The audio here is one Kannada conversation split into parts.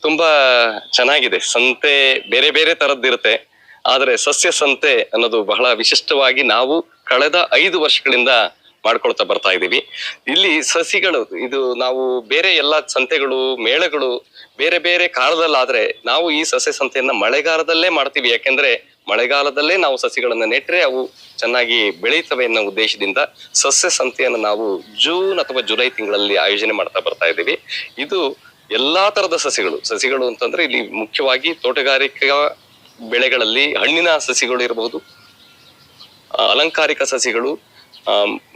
ತುಂಬಾ ಚೆನ್ನಾಗಿದೆ. ಸಂತೆ ಬೇರೆ ಬೇರೆ ತರದ್ದಿರುತ್ತೆ. ಆದ್ರೆ ಸಸ್ಯ ಸಂತೆ ಅನ್ನೋದು ಬಹಳ ವಿಶಿಷ್ಟವಾಗಿ ನಾವು ಕಳೆದ 5 ವರ್ಷಗಳಿಂದ ಮಾಡ್ಕೊಳ್ತಾ ಬರ್ತಾ ಇದೀವಿ. ಇಲ್ಲಿ ಸಸಿಗಳು ಇದು ನಾವು ಬೇರೆ ಎಲ್ಲಾ ಸಂತೆಗಳು, ಮೇಳಗಳು ಬೇರೆ ಬೇರೆ ಕಾಲದಲ್ಲಾದ್ರೆ ನಾವು ಈ ಸಸ್ಯ ಸಂತೆಯನ್ನ ಮಳೆಗಾಲದಲ್ಲೇ ಮಾಡ್ತೀವಿ. ಯಾಕೆಂದ್ರೆ ಮಳೆಗಾಲದಲ್ಲೇ ನಾವು ಸಸಿಗಳನ್ನ ನೆಟ್ರೆ ಅವು ಚೆನ್ನಾಗಿ ಬೆಳೀತವೆ ಅನ್ನೋ ಉದ್ದೇಶದಿಂದ ಸಸ್ಯ ಸಂತೆಯನ್ನು ನಾವು ಜೂನ್ ಅಥವಾ ಜುಲೈ ತಿಂಗಳಲ್ಲಿ ಆಯೋಜನೆ ಮಾಡ್ತಾ ಬರ್ತಾ ಇದ್ದೀವಿ. ಇದು ಎಲ್ಲಾ ತರದ ಸಸಿಗಳು ಅಂತಂದ್ರೆ ಇಲ್ಲಿ ಮುಖ್ಯವಾಗಿ ತೋಟಗಾರಿಕಾ ಬೆಳೆಗಳಲ್ಲಿ ಹಣ್ಣಿನ ಸಸಿಗಳು ಇರಬಹುದು, ಅಲಂಕಾರಿಕ ಸಸಿಗಳು,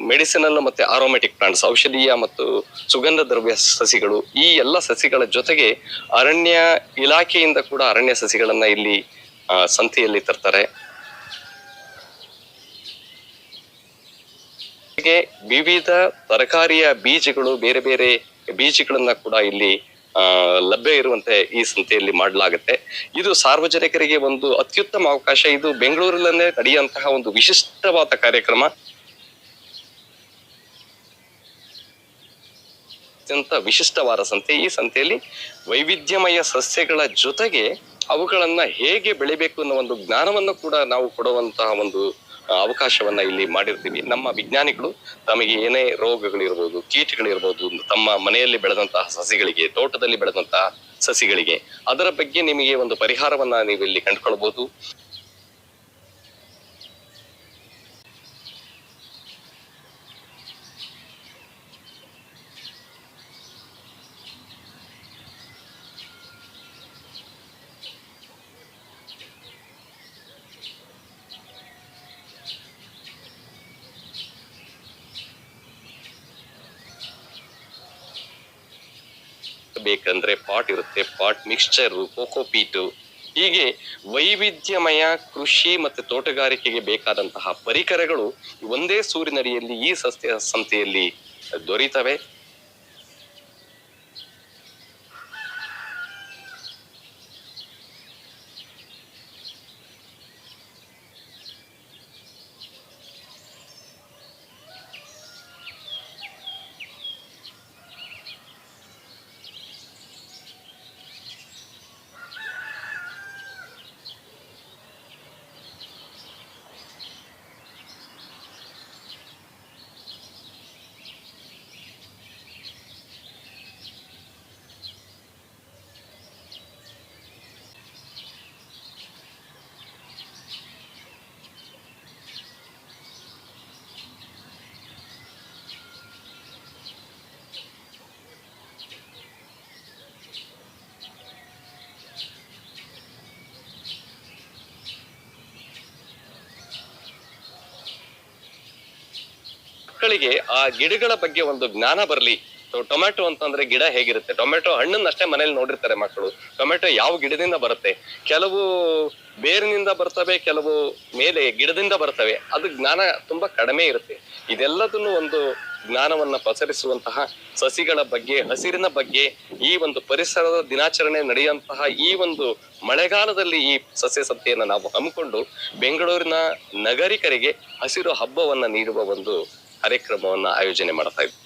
ಮೆಡಿಸಿನಲ್ ಮತ್ತೆ ಆರೋಮೆಟಿಕ್ ಪ್ಲಾಂಟ್ಸ್, ಔಷಧೀಯ ಮತ್ತು ಸುಗಂಧ ದ್ರವ್ಯ ಸಸಿಗಳು, ಈ ಎಲ್ಲ ಸಸಿಗಳ ಜೊತೆಗೆ ಅರಣ್ಯ ಇಲಾಖೆಯಿಂದ ಕೂಡ ಅರಣ್ಯ ಸಸಿಗಳನ್ನ ಇಲ್ಲಿ ಸಂತೆಯಲ್ಲಿ ತರ್ತಾರೆ. ವಿವಿಧ ತರಕಾರಿಯ ಬೀಜಗಳು, ಬೇರೆ ಬೇರೆ ಬೀಜಗಳನ್ನ ಕೂಡ ಇಲ್ಲಿ ಲಭ್ಯ ಇರುವಂತೆ ಈ ಸಂತೆಯಲ್ಲಿ ಮಾಡಲಾಗುತ್ತೆ. ಇದು ಸಾರ್ವಜನಿಕರಿಗೆ ಒಂದು ಅತ್ಯುತ್ತಮ ಅವಕಾಶ. ಇದು ಬೆಂಗಳೂರಿನಲ್ಲೇ ನಡೆಯುವಂತಹ ಒಂದು ವಿಶಿಷ್ಟವಾದ ಕಾರ್ಯಕ್ರಮ. ಅತ್ಯಂತ ವಿಶಿಷ್ಟವಾದ ಸಂತೆ. ಈ ಸಂತೆಯಲ್ಲಿ ವೈವಿಧ್ಯಮಯ ಸಸ್ಯಗಳ ಜೊತೆಗೆ ಅವುಗಳನ್ನ ಹೇಗೆ ಬೆಳಿಬೇಕು ಅನ್ನೋ ಒಂದು ಜ್ಞಾನವನ್ನು ಕೂಡ ನಾವು ಕೊಡುವಂತಹ ಒಂದು ಅವಕಾಶವನ್ನ ಇಲ್ಲಿ ಮಾಡಿರ್ತೀವಿ. ನಮ್ಮ ವಿಜ್ಞಾನಿಗಳು ತಮಗೆ ಏನೇ ರೋಗಗಳಿರ್ಬೋದು, ಕೀಟಗಳಿರ್ಬೋದು, ತಮ್ಮ ಮನೆಯಲ್ಲಿ ಬೆಳೆದಂತಹ ಸಸಿಗಳಿಗೆ, ತೋಟದಲ್ಲಿ ಬೆಳೆದಂತಹ ಸಸಿಗಳಿಗೆ ಅದರ ಬಗ್ಗೆ ನಿಮಗೆ ಒಂದು ಪರಿಹಾರವನ್ನ ನೀವು ಇಲ್ಲಿ ಕಂಡುಕೊಳ್ಬಹುದು. ಬೇಕಂದ್ರೆ ಪಾಟ್ ಇರುತ್ತೆ, ಪಾಟ್ ಮಿಕ್ಸ್ಚರ್, ಕೋಕೋಪೀಟು, ಹೀಗೆ ವೈವಿಧ್ಯಮಯ ಕೃಷಿ ಮತ್ತೆ ತೋಟಗಾರಿಕೆಗೆ ಬೇಕಾದಂತಹ ಪರಿಕರಗಳು ಒಂದೇ ಸೂರಿನಡಿಯಲ್ಲಿ ಈ ಸಸ್ಯ ಸಂತೆಯಲ್ಲಿ ದೊರೀತವೆ. ಮಕ್ಕಳಿಗೆ ಆ ಗಿಡಗಳ ಬಗ್ಗೆ ಒಂದು ಜ್ಞಾನ ಬರಲಿ. ಟೊಮೆಟೊ ಅಂತಂದ್ರೆ ಗಿಡ ಹೇಗಿರುತ್ತೆ, ಟೊಮೆಟೊ ಹಣ್ಣನ್ನ ಅಷ್ಟೇ ಮನೇಲಿ ನೋಡಿರ್ತಾರೆ ಮಕ್ಕಳು. ಟೊಮೆಟೊ ಯಾವ ಗಿಡದಿಂದ ಬರುತ್ತೆ, ಕೆಲವು ಬೇರಿನಿಂದ ಬರ್ತವೆ, ಕೆಲವು ಮೇಲೆ ಗಿಡದಿಂದ ಬರ್ತವೆ. ಅದು ಜ್ಞಾನ ತುಂಬಾ ಕಡಿಮೆ ಇರುತ್ತೆ. ಇದೆಲ್ಲದನ್ನು ಒಂದು ಜ್ಞಾನವನ್ನ ಪಸರಿಸುವಂತಹ ಸಸಿಗಳ ಬಗ್ಗೆ, ಹಸಿರಿನ ಬಗ್ಗೆ, ಈ ಒಂದು ಪರಿಸರದ ದಿನಾಚರಣೆ ನಡೆಯುವಂತಹ ಈ ಒಂದು ಮಳೆಗಾಲದಲ್ಲಿ ಈ ಸಸ್ಯ ಸಂತೆಯನ್ನ ನಾವು ಹಮ್ಮಿಕೊಂಡು ಬೆಂಗಳೂರಿನ ನಗರಿಕರಿಗೆ ಹಸಿರು ಹಬ್ಬವನ್ನ ನೀಡುವ ಒಂದು ಕಾರ್ಯಕ್ರಮವನ್ನ ಆಯೋಜನೆ ಮಾಡ್ತಾ ಇದ್ದೀವಿ.